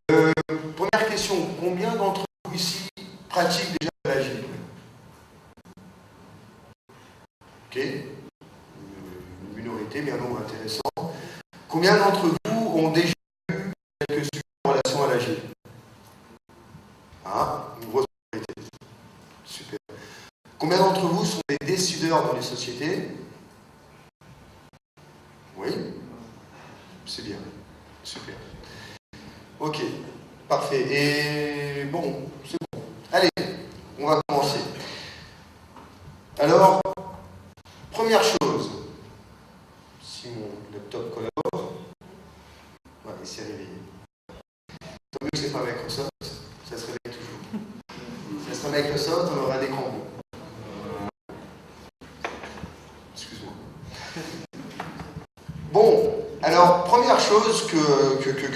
Première question, combien d'entre vous ici pratiquent déjà l'agile? Ok, une minorité, mais un nombre intéressant. Combien d'entre vous ont déjà eu quelques sujets en relation à l'agile? Une grosse majorité. Super. Combien d'entre vous sont des décideurs dans les sociétés? Oui? C'est bien. Super. Ok, parfait. Et bon, c'est bon. Allez, on va commencer. Alors, première chose, si mon laptop collabore, ouais, il s'est réveillé. Tant mieux que c'est pas Microsoft, ça se réveille toujours. Si ça serait Microsoft, on aurait un écran bleu. Excuse-moi. Bon, alors, première chose que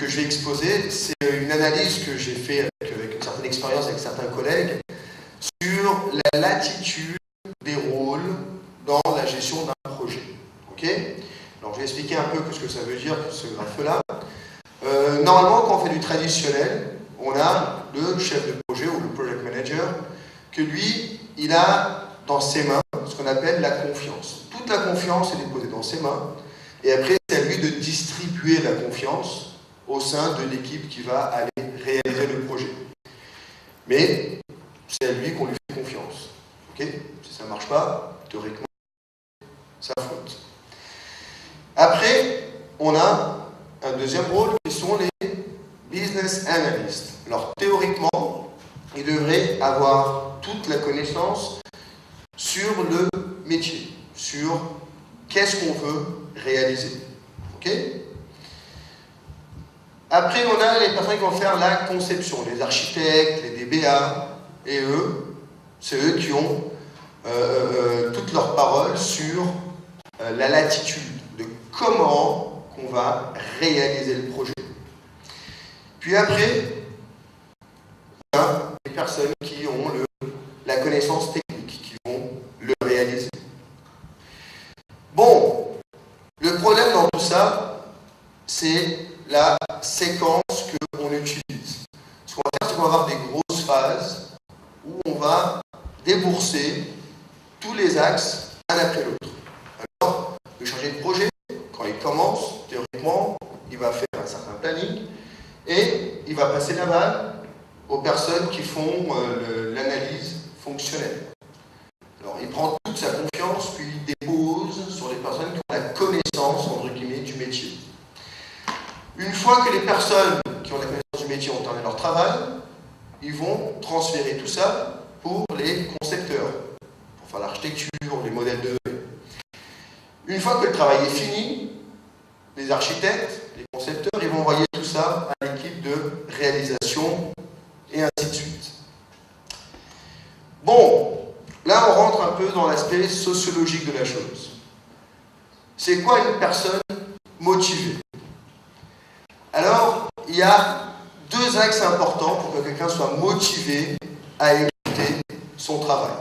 je vais exposer, c'est une analyse que j'ai faite avec une certaine expérience avec certains collègues sur la latitude des rôles dans la gestion d'un projet. Ok? Alors, je vais expliquer un peu ce que ça veut dire, ce graphe-là. Normalement, quand on fait du traditionnel, on a le chef de projet ou le project manager, que lui, il a dans ses mains ce qu'on appelle la confiance. Toute la confiance est déposée dans ses mains, et après, c'est à lui de distribuer la confiance au sein de l'équipe qui va aller réaliser le projet. Mais c'est à lui qu'on lui fait confiance. Ok? Si ça ne marche pas, théoriquement, c'est sa faute. Après, on a un deuxième rôle qui sont les business analysts. Alors, théoriquement, ils devraient avoir toute la connaissance sur le métier, sur qu'est-ce qu'on veut réaliser. Ok? Après, on a les personnes qui vont faire la conception, les architectes, les DBA, et eux, c'est eux qui ont toute leur parole sur la latitude de comment on va réaliser le projet. Puis après, on a les personnes qui ont la connaissance technique, qui vont le réaliser. Bon, le problème dans tout ça, c'est la séquence qu'on utilise. Ce qu'on va faire, c'est qu'on va avoir des grosses phases où on va débourser tous les axes un après l'autre. Alors, le chargé de projet, quand il commence, théoriquement, il va faire un certain planning et il va passer la balle aux personnes qui font l'analyse fonctionnelle. Alors, il prend toute sa confiance, puis il dépose sur les personnes qui ont la connaissance, entre guillemets, du métier. Une fois que les personnes qui ont la connaissance du métier ont terminé leur travail, ils vont transférer tout ça pour les concepteurs, pour faire l'architecture, les modèles de données. Une fois que le travail est fini, les architectes, les concepteurs, ils vont envoyer tout ça à l'équipe de réalisation et ainsi de suite. Bon, là on rentre un peu dans l'aspect sociologique de la chose. C'est quoi une personne motivée? Alors, il y a deux axes importants pour que quelqu'un soit motivé à exécuter son travail.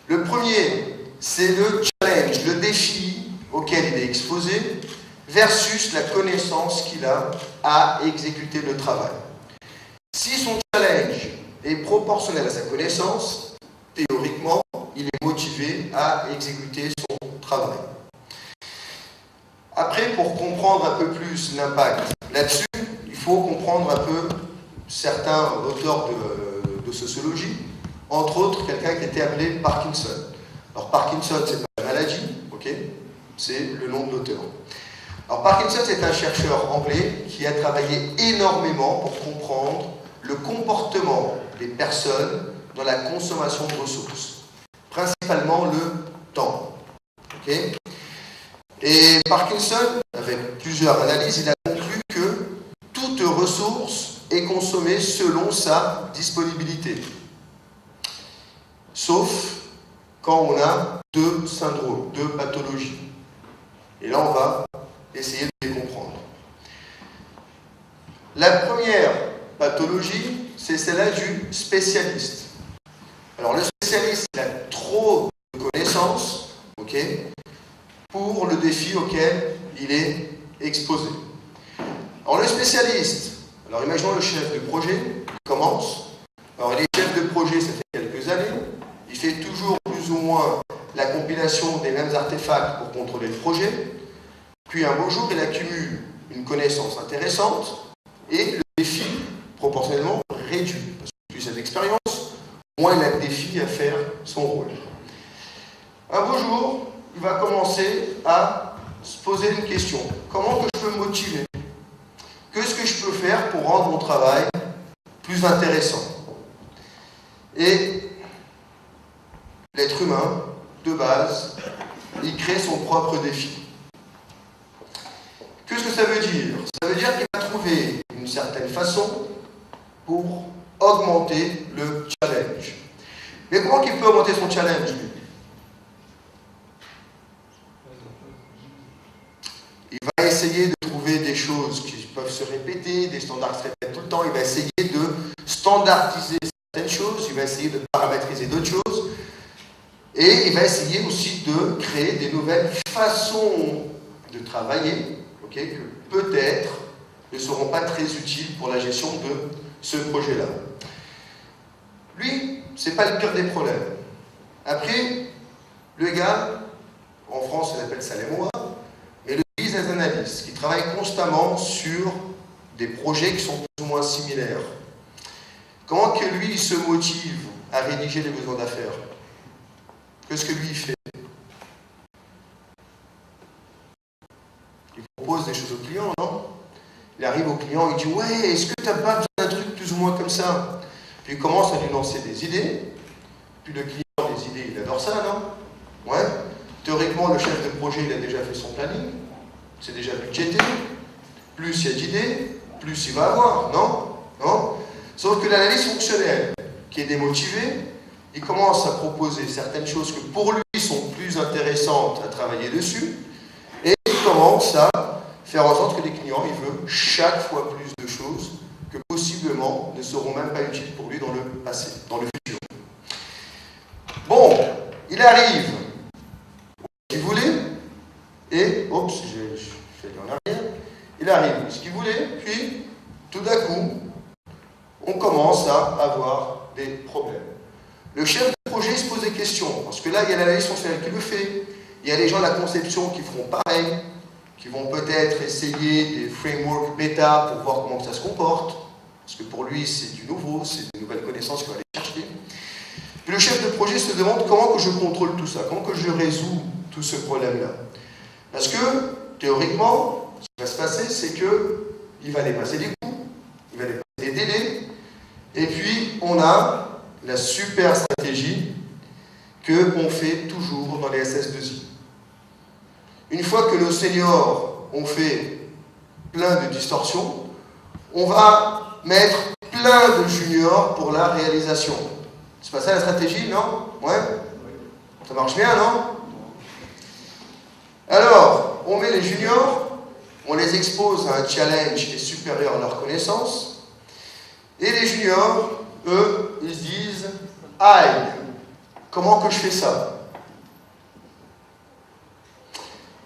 Le premier, c'est le challenge, le défi auquel il est exposé, versus la connaissance qu'il a à exécuter le travail. Si son challenge est proportionnel à sa connaissance, théoriquement, il est motivé à exécuter son travail. Après, pour comprendre un peu plus l'impact là-dessus, il faut comprendre un peu certains auteurs de sociologie, entre autres quelqu'un qui était appelé Parkinson. Alors Parkinson, c'est pas la maladie, ok? C'est le nom de l'auteur. Alors Parkinson, c'est un chercheur anglais qui a travaillé énormément pour comprendre le comportement des personnes dans la consommation de ressources, principalement le temps. Ok? Et Parkinson, avec plusieurs analyses, il a conclu que toute ressource est consommée selon sa disponibilité. Sauf quand on a deux syndromes, deux pathologies. Et là, on va essayer de les comprendre. La première pathologie, c'est celle-là du spécialiste. Alors, le spécialiste, il a trop de connaissances, ok, pour le défi auquel il est exposé. Alors, le spécialiste, Alors imaginons le chef de projet, il commence. Alors il est chef de projet, ça fait quelques années. Il fait toujours plus ou moins la compilation des mêmes artefacts pour contrôler le projet. Puis un beau jour, il accumule une connaissance intéressante et le défi, proportionnellement, réduit. Parce que plus il a d'expérience, moins il a de défis à faire son rôle. Un beau jour, il va commencer à se poser une question. Comment que je peux me motiver? Qu'est-ce que je peux faire pour rendre mon travail plus intéressant? Et l'être humain, de base, il crée son propre défi. Qu'est-ce que ça veut dire? Ça veut dire qu'il va trouver une certaine façon pour augmenter le challenge. Mais comment il peut augmenter son challenge, lui? Il va essayer de trouver des choses qui peuvent se répéter, des standards qui se répètent tout le temps. Il va essayer de standardiser certaines choses, il va essayer de paramétriser d'autres choses. Et il va essayer aussi de créer des nouvelles façons de travailler, okay, que peut-être ne seront pas très utiles pour la gestion de ce projet-là. Lui, ce n'est pas le pire des problèmes. Après, le gars, en France, on appelle ça les mois, mais le business analyst, qui travaille constamment sur des projets qui sont plus ou moins similaires. Comment que lui, il se motive à rédiger les besoins d'affaires? Qu'est-ce que lui, il fait? Il propose des choses au client, non? Il arrive au client, il dit « Ouais, est-ce que tu n'as pas besoin d'un truc plus ou moins comme ça ?» Puis il commence à lui lancer des idées. Puis le client, les idées, il adore ça, non? Ouais. Théoriquement, le chef de projet, il a déjà fait son planning. C'est déjà budgété. Plus il y a d'idées, plus il va avoir, non? Non? Sauf que l'analyse fonctionnelle, qui est démotivée, il commence à proposer certaines choses que pour lui sont plus intéressantes à travailler dessus, et il commence à faire en sorte que les clients, ils veulent chaque fois plus de choses que possiblement ne seront même pas utiles pour lui dans le passé, dans le futur. Bon, il arrive ce qu'il voulait, et, oups, je suis allé en arrière, il arrive ce qu'il voulait, puis tout d'un coup, on commence à avoir des problèmes. Le chef de projet se pose des questions, parce que là, il y a l'analyse fonctionnelle qui le fait, il y a les gens de la conception qui feront pareil, qui vont peut-être essayer des frameworks bêta pour voir comment ça se comporte, parce que pour lui, c'est du nouveau, c'est de nouvelles connaissances qu'il va aller chercher. Puis le chef de projet se demande comment que je contrôle tout ça, comment que je résous tout ce problème-là. Parce que, théoriquement, ce qui va se passer, c'est qu'il va dépasser des coûts, il va dépasser des délais, et puis on a la super stratégie qu'on fait toujours dans les SS2I. Une fois que nos seniors ont fait plein de distorsions, on va mettre plein de juniors pour la réalisation. C'est pas ça la stratégie, non? Ouais? Ça marche bien, non? Alors, on met les juniors, on les expose à un challenge qui est supérieur à leur connaissance, et les juniors, eux, ils se disent « Aïe, comment que je fais ça ?»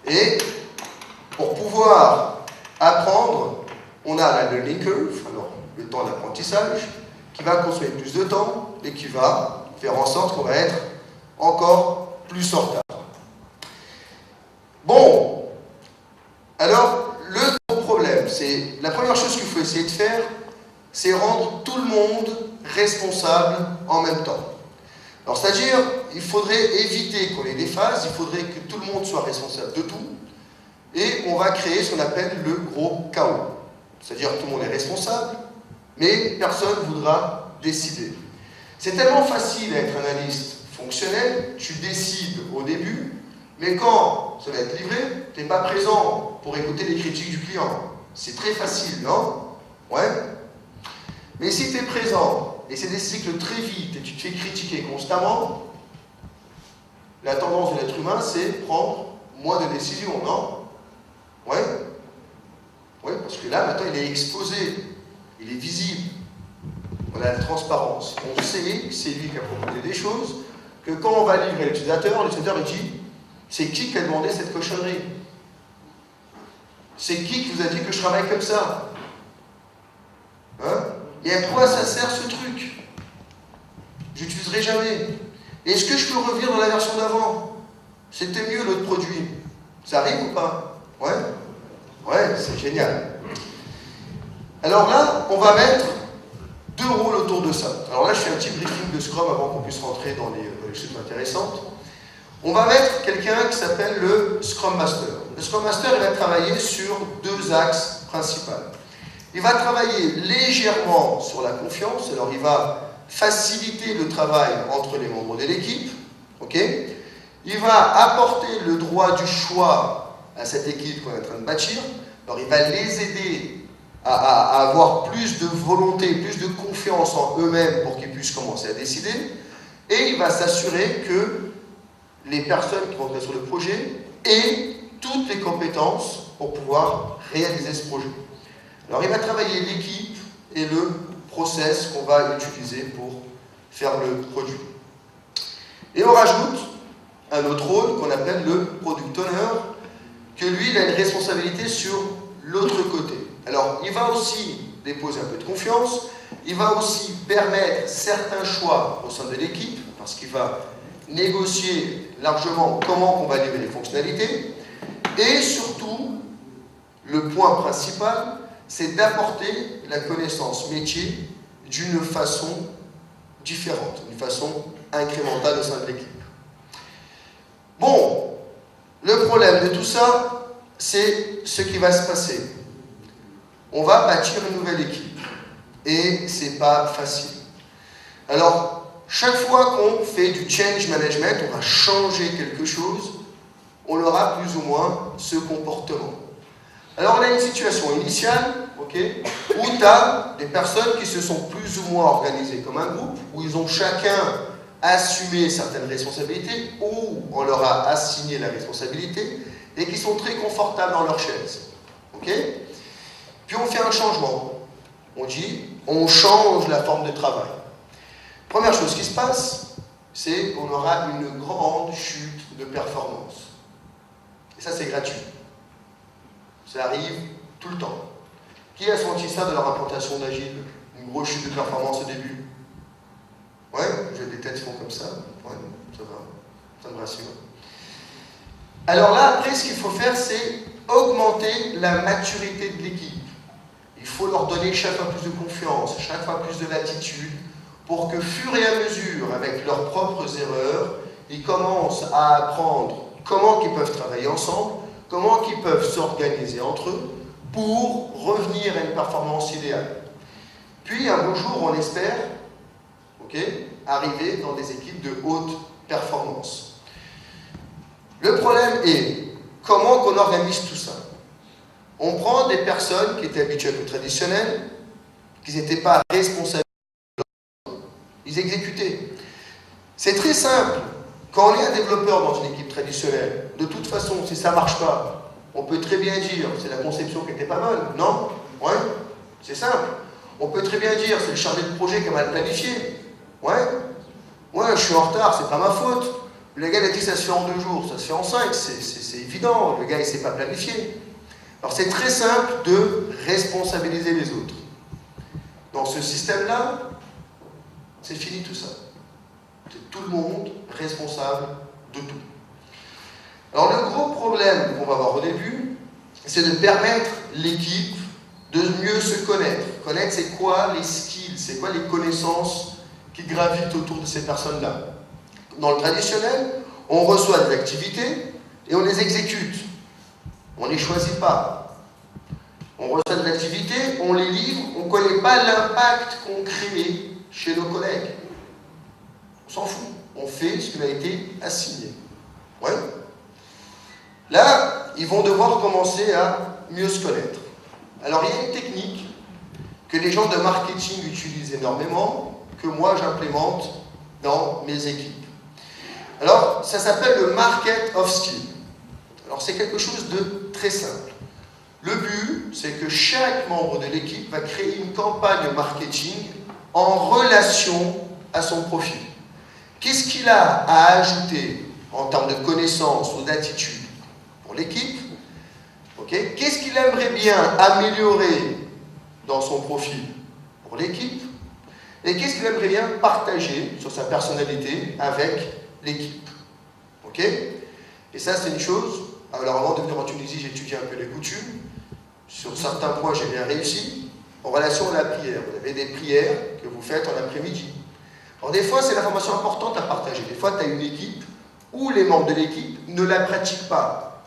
Et pour pouvoir apprendre, on a la learning curve, alors le temps d'apprentissage, qui va consommer plus de temps et qui va faire en sorte qu'on va être encore plus en retard. Bon, alors le gros problème, c'est la première chose qu'il faut essayer de faire, c'est rendre tout le monde responsable en même temps. Alors c'est-à-dire, il faudrait éviter qu'on ait des phases, il faudrait que tout le monde soit responsable de tout, et on va créer ce qu'on appelle le gros chaos. C'est-à-dire que tout le monde est responsable, mais personne ne voudra décider. C'est tellement facile d'être analyste fonctionnel, tu décides au début, mais quand ça va être livré, tu n'es pas présent pour écouter les critiques du client. C'est très facile, non? Ouais. Mais si tu es présent, et c'est des cycles très vite, et tu te fais critiquer constamment, la tendance de l'être humain, c'est prendre moins de décisions, non? Ouais. Ouais, parce que là, maintenant, il est exposé, il est visible. On a la transparence. On sait que c'est lui qui a proposé des choses, que quand on va livrer l'utilisateur il dit « C'est qui a demandé cette cochonnerie? C'est qui vous a dit que je travaille comme ça ?» Et à quoi ça sert ce truc? Je n'utiliserai jamais. Est-ce que je peux revenir dans la version d'avant? C'était mieux l'autre produit. Ça arrive ou pas? Ouais? Ouais, c'est génial. Alors là, on va mettre deux rôles autour de ça. Alors là, je fais un petit briefing de Scrum avant qu'on puisse rentrer dans les choses intéressantes. On va mettre quelqu'un qui s'appelle le Scrum Master. Le Scrum Master, il va travailler sur deux axes principaux. Il va travailler légèrement sur la confiance. Alors, il va faciliter le travail entre les membres de l'équipe. Okay. Il va apporter le droit du choix à cette équipe qu'on est en train de bâtir. Alors, il va les aider à avoir plus de volonté, plus de confiance en eux-mêmes pour qu'ils puissent commencer à décider. Et il va s'assurer que les personnes qui vont être sur le projet aient toutes les compétences pour pouvoir réaliser ce projet. Alors, il va travailler l'équipe et le process qu'on va utiliser pour faire le produit. Et on rajoute un autre rôle qu'on appelle le Product Owner, que lui, il a une responsabilité sur l'autre côté. Alors, il va aussi déposer un peu de confiance, il va aussi permettre certains choix au sein de l'équipe, parce qu'il va négocier largement comment on va livrer les fonctionnalités, et surtout, le point principal, c'est d'apporter la connaissance métier d'une façon différente, d'une façon incrémentale au sein de l'équipe. Bon, le problème de tout ça, c'est ce qui va se passer. On va bâtir une nouvelle équipe, et c'est pas facile. Alors, chaque fois qu'on fait du change management, on va changer quelque chose, on aura plus ou moins ce comportement. Alors, on a une situation initiale, okay, où tu as des personnes qui se sont plus ou moins organisées comme un groupe, où ils ont chacun assumé certaines responsabilités, ou on leur a assigné la responsabilité, et qui sont très confortables dans leur chaise. Okay. Puis on fait un changement. On dit, on change la forme de travail. Première chose qui se passe, c'est qu'on aura une grande chute de performance. Et ça, c'est gratuit. Ça arrive tout le temps. Qui a senti ça de leur implantation d'Agile? Une grosse chute de performance au début? Ouais, j'ai des têtes qui font comme ça. Ouais, ça va. Ça me rassure. Alors là, après, ce qu'il faut faire, c'est augmenter la maturité de l'équipe. Il faut leur donner chaque fois plus de confiance, chaque fois plus de latitude, pour que, fur et à mesure, avec leurs propres erreurs, ils commencent à apprendre comment ils peuvent travailler ensemble, comment ils peuvent s'organiser entre eux, pour revenir à une performance idéale. Puis, un beau jour, on espère arriver dans des équipes de haute performance. Le problème est, comment qu'on organise tout ça? On prend des personnes qui étaient habituées au traditionnel, qui n'étaient pas responsables, ils exécutaient. C'est très simple. Quand on est un développeur dans une équipe traditionnelle, de toute façon, si ça ne marche pas, on peut très bien dire c'est la conception qui n'était pas bonne, non? Ouais, c'est simple. On peut très bien dire c'est le chargé de projet qui a mal planifié. Ouais, je suis en retard, c'est pas ma faute. Le gars il a dit que ça se fait en 2 jours, ça se fait en 5, c'est évident, le gars il ne s'est pas planifié. Alors c'est très simple de responsabiliser les autres. Dans ce système-là, c'est fini tout ça. C'est tout le monde responsable de tout. Alors le gros problème qu'on va avoir au début, c'est de permettre l'équipe de mieux se connaître. Connaître c'est quoi les skills, c'est quoi les connaissances qui gravitent autour de ces personnes-là. Dans le traditionnel, on reçoit des activités et on les exécute. On ne les choisit pas. On reçoit des activités, on les livre, on ne connaît pas l'impact qu'on crée chez nos collègues. On s'en fout. On fait ce qui a été assigné. Ouais. Là, ils vont devoir commencer à mieux se connaître. Alors, il y a une technique que les gens de marketing utilisent énormément, que moi j'implémente dans mes équipes. Alors, ça s'appelle le Market of Skill. Alors, c'est quelque chose de très simple. Le but, c'est que chaque membre de l'équipe va créer une campagne marketing en relation à son profil. Qu'est-ce qu'il a à ajouter en termes de connaissances ou d'attitude pour l'équipe? Qu'est-ce qu'il aimerait bien améliorer dans son profil pour pour l'équipe, et qu'est-ce qu'il aimerait bien partager sur sa personnalité avec l'équipe. Ok? Et ça, c'est une chose. Alors, avant de venir en Tunisie, j'ai étudié un peu les coutumes. Sur certains points, j'ai bien réussi. En relation à la prière, vous avez des prières que vous faites en après-midi. Alors, des fois, c'est l'information importante à partager. Des fois, tu as une équipe où les membres de l'équipe ne la pratiquent pas.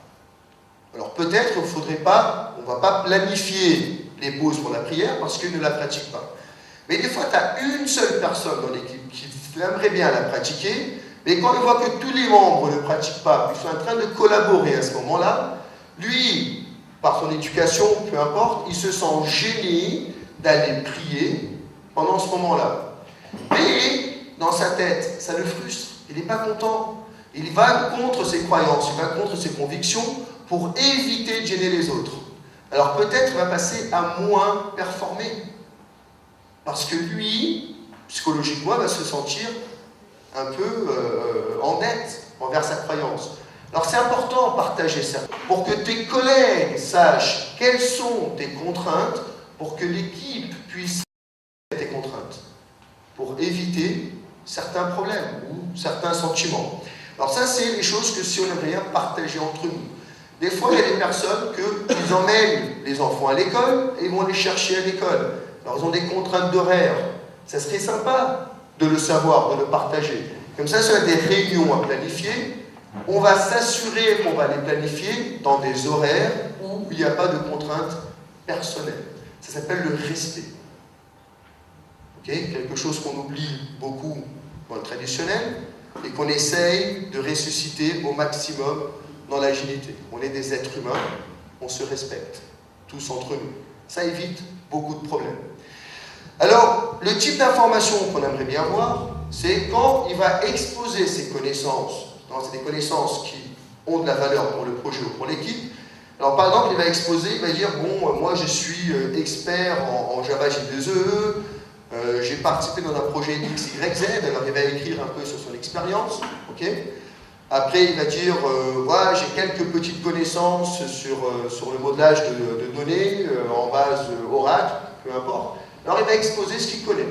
Alors, peut-être qu'il ne faudrait pas, on ne va pas planifier les pauses pour la prière parce qu'ils ne la pratiquent pas. Mais des fois, tu as une seule personne dans l'équipe qui aimerait bien la pratiquer, mais quand il voit que tous les membres ne pratiquent pas, ils sont en train de collaborer à ce moment-là, lui, par son éducation, peu importe, il se sent gêné d'aller prier pendant ce moment-là. Mais dans sa tête, ça le frustre. Il n'est pas content. Il va contre ses croyances, il va contre ses convictions pour éviter de gêner les autres. Alors peut-être il va passer à moins performer. Parce que lui, psychologiquement, va se sentir un peu en dette envers sa croyance. Alors c'est important de partager ça, pour que tes collègues sachent quelles sont tes contraintes, pour que l'équipe puisse tes contraintes, pour éviter certains problèmes ou certains sentiments. Alors ça, c'est les choses que si on aimerait bien partager entre nous. Des fois, il y a des personnes qui emmènent les enfants à l'école et ils vont les chercher à l'école. Alors, ils ont des contraintes d'horaire. Ça serait sympa de le savoir, de le partager. Comme ça, si on a des réunions à planifier, on va s'assurer qu'on va les planifier dans des horaires où il n'y a pas de contraintes personnelles. Ça s'appelle le respect. Okay? Quelque chose qu'on oublie beaucoup dans le traditionnel et qu'on essaye de ressusciter au maximum dans l'agilité. On est des êtres humains, on se respecte, tous entre nous. Ça évite beaucoup de problèmes. Alors, le type d'information qu'on aimerait bien voir, c'est quand il va exposer ses connaissances. C'est des connaissances qui ont de la valeur pour le projet ou pour l'équipe. Alors, par exemple, il va exposer, il va dire, bon, moi je suis expert en Java J2E, j'ai participé dans un projet XYZ, alors il va écrire un peu sur son expérience, ok. Après, il va dire, ouais, j'ai quelques petites connaissances sur le modelage de données en base Oracle, peu importe. Alors, il va exposer ce qu'il connaît.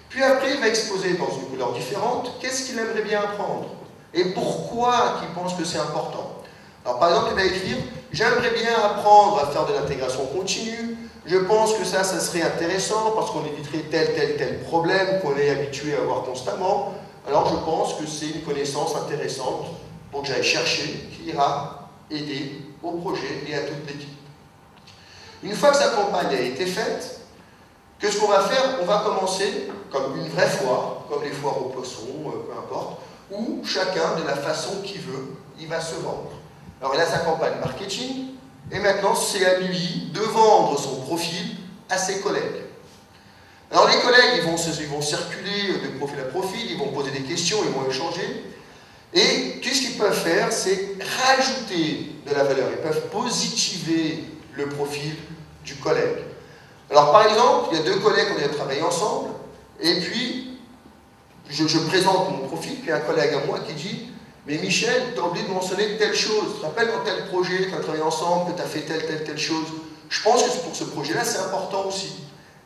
Puis après, il va exposer dans une couleur différente qu'est-ce qu'il aimerait bien apprendre et pourquoi il pense que c'est important. Alors, par exemple, il va écrire, j'aimerais bien apprendre à faire de l'intégration continue. Je pense que ça serait intéressant parce qu'on éviterait tel problème qu'on est habitué à avoir constamment. Alors, je pense que c'est une connaissance intéressante pour que j'aille chercher, qui ira aider au projet et à toute l'équipe. Une fois que sa campagne a été faite, qu'est-ce qu'on va faire? On va commencer comme une vraie foire, comme les foires aux poissons, peu importe, où chacun, de la façon qu'il veut, il va se vendre. Alors, il a sa campagne marketing, et maintenant, c'est à lui de vendre son profil à ses collègues. Alors, les collègues, ils vont circuler de profil à profil, ils vont poser des questions, ils vont échanger. Et qu'est-ce qu'ils peuvent faire? C'est rajouter de la valeur. Ils peuvent positiver le profil du collègue. Alors, par exemple, il y a deux collègues qui ont travaillé ensemble, et puis, je présente mon profil, puis un collègue à moi qui dit « Mais Michel, tu as oublié de mentionner telle chose. Tu te rappelles dans tel projet, tu as travaillé ensemble, que tu as fait telle chose. Je pense que pour ce projet-là, c'est important aussi. »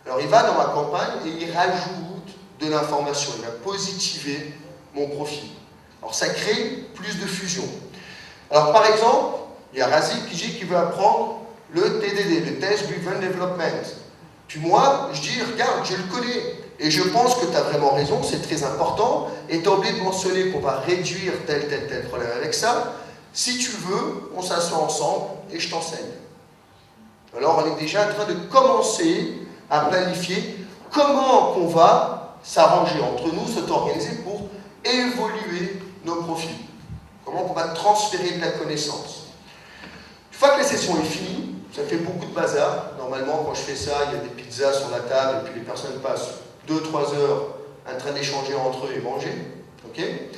Alors, il va dans ma campagne et il rajoute de l'information. Il va positiver mon profil. Alors, ça crée plus de fusion. Alors, par exemple, il y a Razik qui dit qu'il veut apprendre le TDD, le Test Driven Development. Puis moi, je dis, regarde, je le connais. Et je pense que tu as vraiment raison, c'est très important. Et tu as oublié de mentionner qu'on va réduire tel problème avec ça. Si tu veux, on s'assoit ensemble et je t'enseigne. Alors, on est déjà en train de commencer à planifier comment on va s'arranger entre nous, s'organiser pour évoluer nos profils. Comment on va transférer de la connaissance. Une fois que la session est finie, ça fait beaucoup de bazar. Normalement, quand je fais ça, il y a des pizzas sur la table et puis les personnes passent 2-3 heures en train d'échanger entre eux et manger. Okay?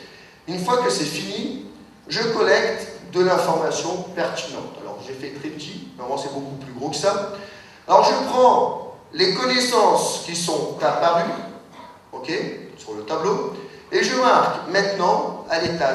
Une fois que c'est fini, je collecte de l'information pertinente. Alors, j'ai fait très petit, normalement c'est beaucoup plus gros que ça. Alors, je prends les connaissances qui sont apparues, okay, sur le tableau, et je marque maintenant à l'étage